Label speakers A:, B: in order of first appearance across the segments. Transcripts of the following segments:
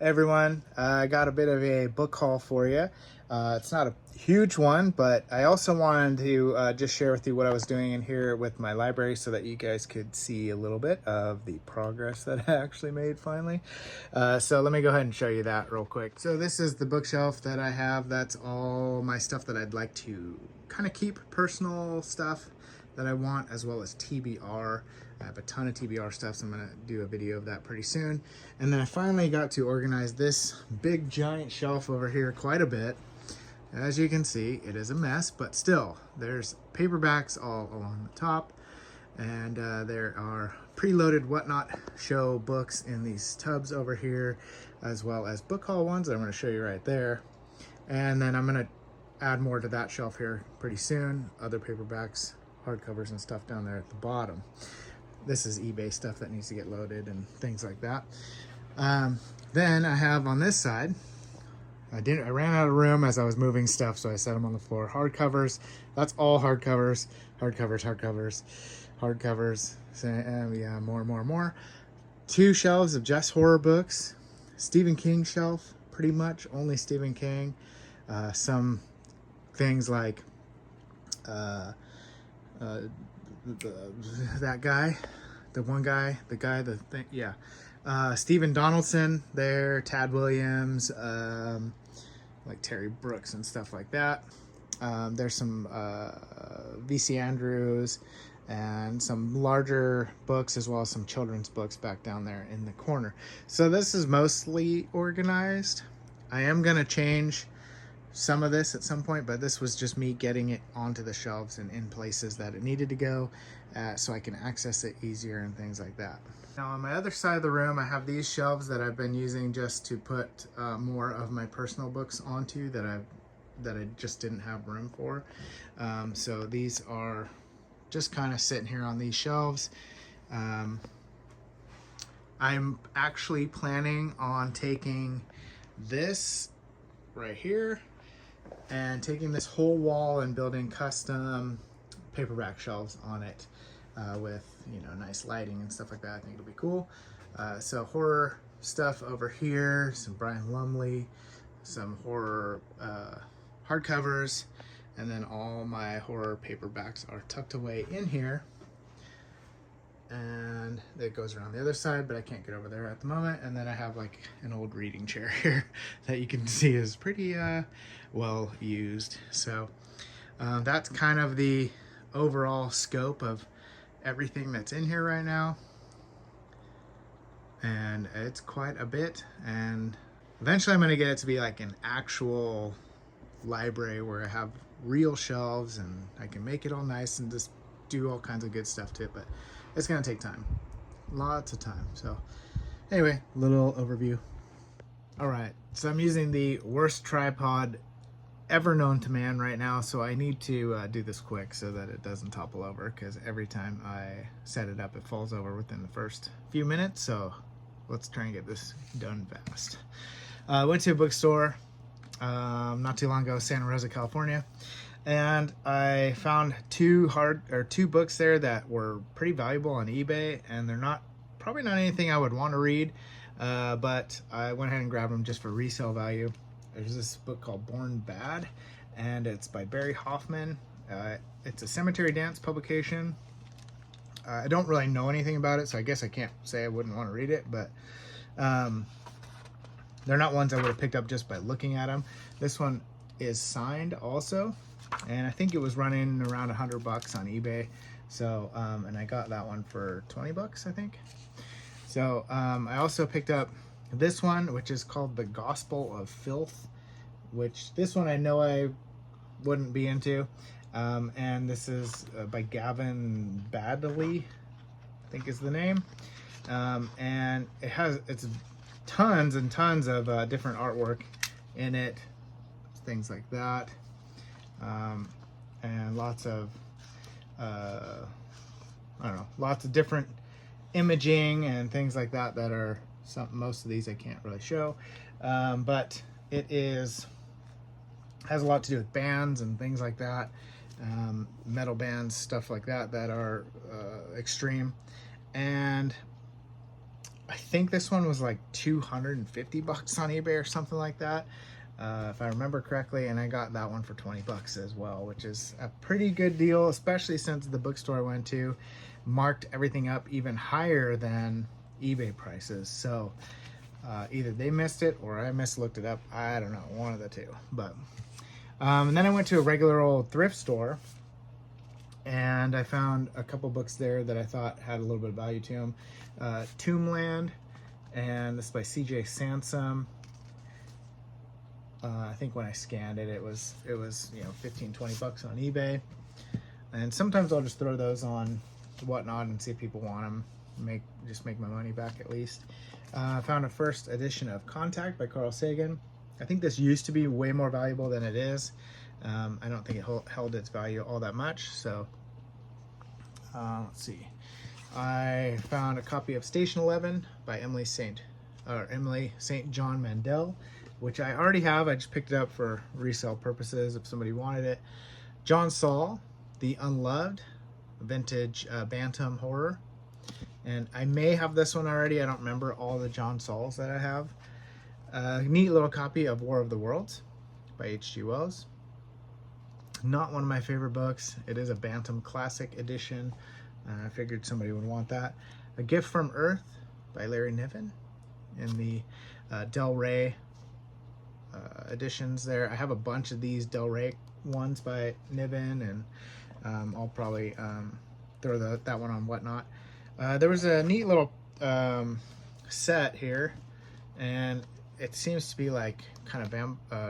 A: Everyone, I got a bit of a book haul for you. It's not a huge one, but I also wanted to just share with you what I was doing in here with my library so that you guys could see a little bit of the progress that I actually made finally. So let me go ahead and show you that real quick. So this is the bookshelf that I have. That's all my stuff that I'd like to kind of keep, personal stuff that I want, as well as TBR. I have a ton of TBR stuff, so I'm gonna do a video of that pretty soon. And then I finally got to organize this big giant shelf over here quite a bit. As you can see, it is a mess, but still, there's paperbacks all along the top, and there are preloaded Whatnot Show books in these tubs over here, as well as book haul ones that I'm gonna show you right there. And then I'm gonna add more to that shelf here pretty soon. Other paperbacks, hardcovers and stuff down there at the bottom. This is eBay stuff that needs to get loaded and things like that. Then I have on this side, I ran out of room as I was moving stuff, so I set them on the floor. Hardcovers, that's all hardcovers. Hardcovers. So, yeah, more. 2 shelves of just horror books. Stephen King shelf, pretty much only Stephen King. Some things like that guy, Stephen Donaldson there, Tad Williams, like Terry Brooks and stuff like that. There's some VC Andrews and some larger books, as well as some children's books back down there in the corner. So this is mostly organized. I am gonna change some of this at some point, but this was just me getting it onto the shelves and in places that it needed to go, so I can access it easier and things like that. Now on my other side of the room, I have these shelves that I've been using just to put more of my personal books onto that I just didn't have room for. So these are just kind of sitting here on these shelves. I'm actually planning on taking this right here and taking this whole wall and building custom paperback shelves on it with, you know, nice lighting and stuff like that. I think it'll be cool. So horror stuff over here, some Brian Lumley, some horror hardcovers, and then all my horror paperbacks are tucked away in here. And it goes around the other side, but I can't get over there at the moment. And then I have like an old reading chair here that you can see is pretty well used. So that's kind of the overall scope of everything that's in here right now. And it's quite a bit. And eventually I'm going to get it to be like an actual library where I have real shelves and I can make it all nice and just do all kinds of good stuff to it. But it's gonna take time, lots of time. So anyway, little overview. All right, so I'm using the worst tripod ever known to man right now, so I need to do this quick so that it doesn't topple over, because every time I set it up it falls over within the first few minutes. So let's try and get this done fast. I went to a bookstore not too long ago, Santa Rosa, California, and I found two books there that were pretty valuable on eBay, and they're probably not anything I would want to read, but I went ahead and grabbed them just for resale value. There's this book called Born Bad, and it's by Barry Hoffman. It's a Cemetery Dance publication. I don't really know anything about it, so I guess I can't say I wouldn't want to read it, but they're not ones I would have picked up just by looking at them. This one is signed also, and I think it was running around $100 on eBay. So, and I got that one for 20 bucks, I think. So, I also picked up this one, which is called The Gospel of Filth, which this one I know I wouldn't be into. And this is by Gavin Baddeley, I think is the name. And it's tons and tons of different artwork in it, things like that. And lots of, I don't know, lots of different imaging and things like that that are most of these I can't really show, but it has a lot to do with bands and things like that, metal bands, stuff like that that are extreme. And I think this one was like $250 on eBay or something like that, if I remember correctly, and I got that one for $20 as well, which is a pretty good deal, especially since the bookstore I went to marked everything up even higher than eBay prices. So either they missed it or I mislooked it up. I don't know, one of the two. But and then I went to a regular old thrift store, and I found a couple books there that I thought had a little bit of value to them. Tombland, and this is by C.J. Sansom. I think when I scanned it, it was $15-20 on eBay. And sometimes I'll just throw those on Whatnot and see if people want them. Just make my money back at least. I found a first edition of Contact by Carl Sagan. I think this used to be way more valuable than it is. I don't think it held its value all that much. So let's see. I found a copy of Station 11 by Emily St. John Mandel, which I already have. I just picked it up for resale purposes if somebody wanted it. John Saul, The Unloved, vintage Bantam horror. And I may have this one already. I don't remember all the John Sauls that I have. A neat little copy of War of the Worlds by H.G. Wells. Not one of my favorite books. It is a Bantam Classic edition. I figured somebody would want that. A Gift from Earth by Larry Niven in the Del Rey editions there. I have a bunch of these Del Rey ones by Niven, and I'll probably throw that one on Whatnot. There was a neat little set here, and it seems to be like kind of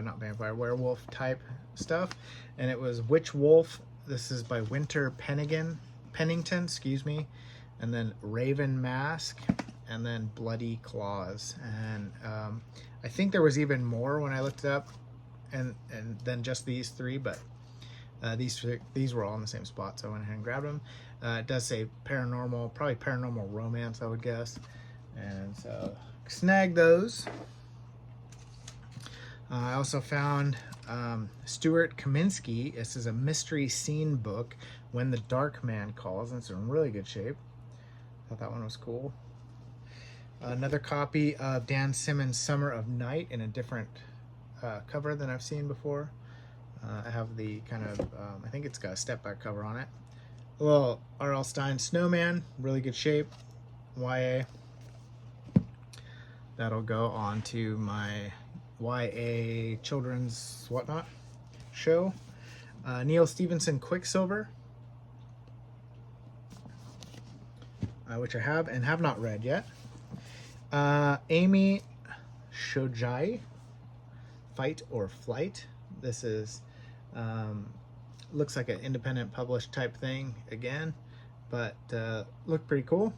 A: not vampire, werewolf type stuff, and it was Witch Wolf. This is by Winter Pennington, excuse me, and then Raven Mask, and then Bloody Claws. And I think there was even more when I looked it up, and than just these three, but these were all in the same spot, so I went ahead and grabbed them. It does say paranormal, probably paranormal romance, I would guess, and so snag those. I also found Stuart Kaminsky. This is a mystery scene book, When the Dark Man Calls, and it's in really good shape. Thought that one was cool. Another copy of Dan Simmons' Summer of Night in a different cover than I've seen before. I have the kind of, I think it's got a step back cover on it. A little R.L. Stine Snowman, really good shape, YA. That'll go on to my YA children's whatnot show. Neil Stevenson Quicksilver, which I have and have not read yet. Amy Shojai, Fight or Flight. This is looks like an independent published type thing again, but looked pretty cool,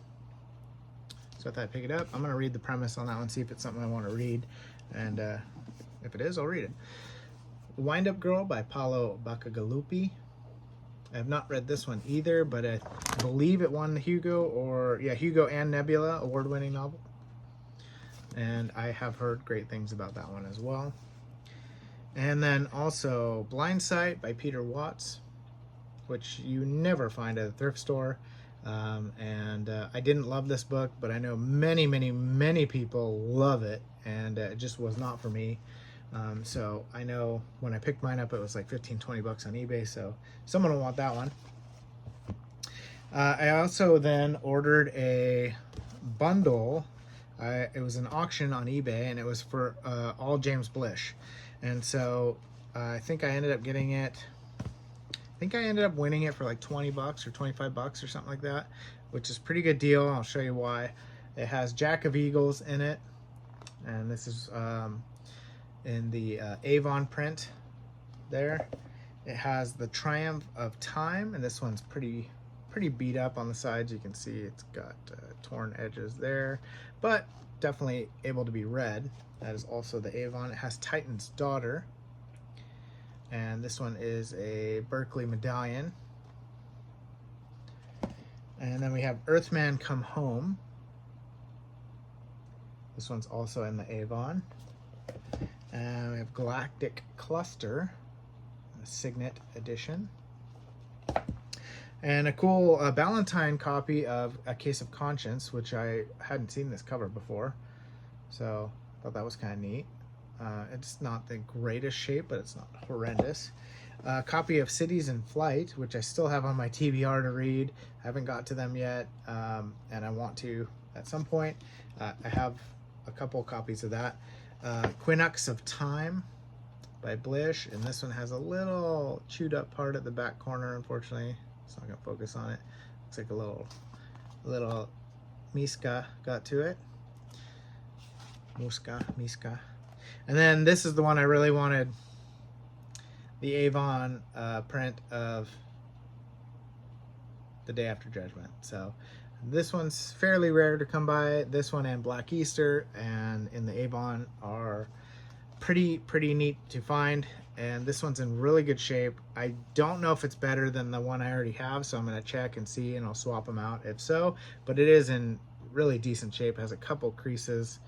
A: so I thought I'd pick it up. I'm gonna read the premise on that one, see if it's something I want to read, and if it is, I'll read it. Wind Up Girl by Paolo Bacigalupi. I have not read this one either, but I believe it won the Hugo and Nebula award-winning novel, and I have heard great things about that one as well. And then also Blind Sight by Peter Watts, which you never find at a thrift store. I didn't love this book, but I know many people love it, and it just was not for me. So I know when I picked mine up, it was like $15-20 on eBay, so someone will want that one. I also then ordered a bundle. It was an auction on eBay, and it was for all James Blish. And so I think I ended up getting it. I think I ended up winning it for like $20 or $25 or something like that, which is a pretty good deal. I'll show you why. It has Jack of Eagles in it, and this is in the Avon print there. It has the Triumph of Time, and this one's pretty beat up on the sides. You can see it's got torn edges there, but definitely able to be read. That is also the Avon. It has Titan's Daughter, and this one is a Berkeley medallion. And then we have Earthman Come Home. This one's also in the Avon. And we have Galactic Cluster, a Signet edition. And a cool Ballantine copy of A Case of Conscience, which I hadn't seen this cover before. So I thought that was kind of neat. It's not the greatest shape, but it's not horrendous. A copy of Cities in Flight, which I still have on my TBR to read. I haven't got to them yet, and I want to at some point. I have a couple copies of that. Quinux of Time by Blish, and this one has a little chewed up part at the back corner, unfortunately. It's not gonna focus on it. Looks like a little miska got to it. Miska. And then this is the one I really wanted, the Avon print of The Day After Judgment. So this one's fairly rare to come by. This one and Black Easter and in the Avon are pretty neat to find. And this one's in really good shape. I don't know if it's better than the one I already have, so I'm going to check and see, and I'll swap them out if so. But it is in really decent shape. It has a couple creases.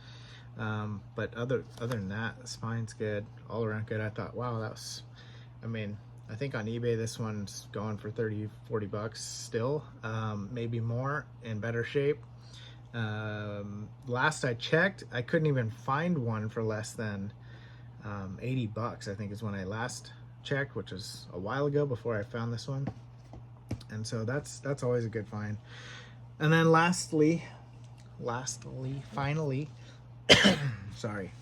A: But other than that, the spine's good, all around good. I thought, wow, that was, I mean, I think on eBay this one's going for 30-40 bucks still, maybe more, in better shape. Last I checked, I couldn't even find one for less than 80 bucks, I think is when I last checked, which was a while ago before I found this one. And so that's always a good find. And then finally, sorry,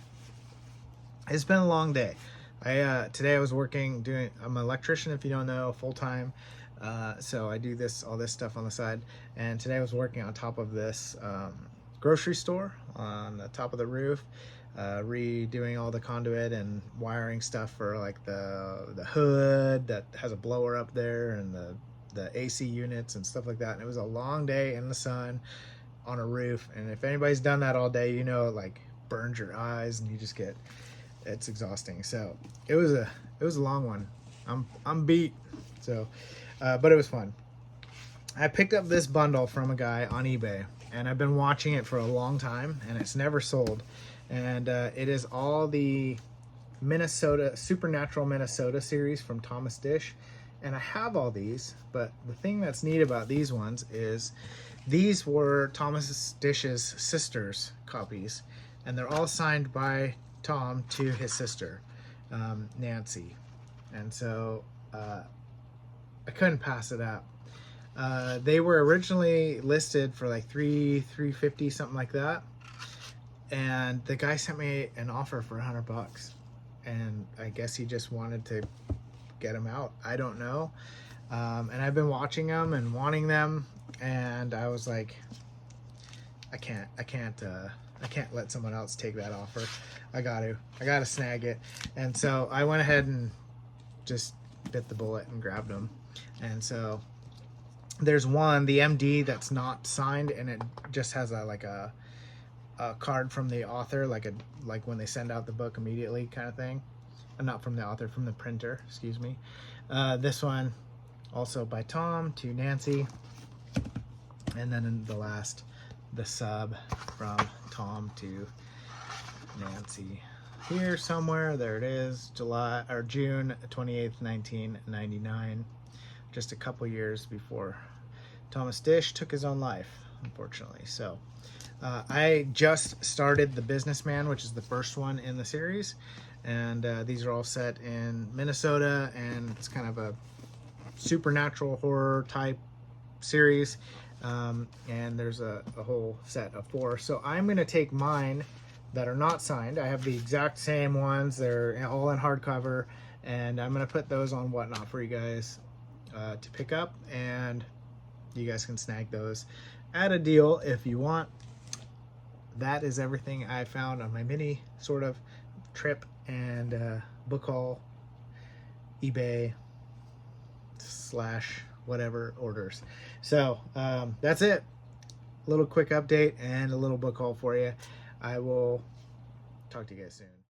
A: it's been a long day. Today I was working, I'm an electrician, if you don't know, full-time. So I do all this stuff on the side. And today I was working on top of this grocery store on the top of the roof, redoing all the conduit and wiring stuff for like the hood that has a blower up there, and the AC units and stuff like that. And it was a long day in the sun on a roof, and if anybody's done that all day, you know, it like burns your eyes and you just get, it's exhausting. So it was a long one. I'm beat. So but it was fun. I picked up this bundle from a guy on eBay, and I've been watching it for a long time, and it's never sold. And it is all the Supernatural Minnesota series from Thomas Dish. And I have all these, but the thing that's neat about these ones is these were Thomas Dish's sister's copies, and they're all signed by Tom to his sister, Nancy. And so I couldn't pass it up. They were originally listed for like $350, something like that. And the guy sent me an offer for $100, and I guess he just wanted to get them out. I don't know. And I've been watching them and wanting them, and I was like, I can't let someone else take that offer. I gotta snag it. And so I went ahead and just bit the bullet and grabbed them. And so there's one, the MD, that's not signed, and it just has a card from the author, like when they send out the book immediately kind of thing. Not from the author, from the printer, excuse me. This one also by Tom to Nancy, and then in the last, the sub from Tom to Nancy. Here somewhere, there it is, June 28th, 1999. Just a couple years before Thomas Dish took his own life, unfortunately. So I just started The Businessman, which is the first one in the series, and these are all set in Minnesota, and it's kind of a supernatural horror type series, and there's a whole set of 4. So I'm going to take mine that are not signed. I have the exact same ones. They're all in hardcover, and I'm going to put those on Whatnot for you guys to pick up, and you guys can snag those at a deal if you want. That is everything I found on my mini sort of trip and book haul, eBay / whatever orders. So that's it. A little quick update and a little book haul for you. I will talk to you guys soon.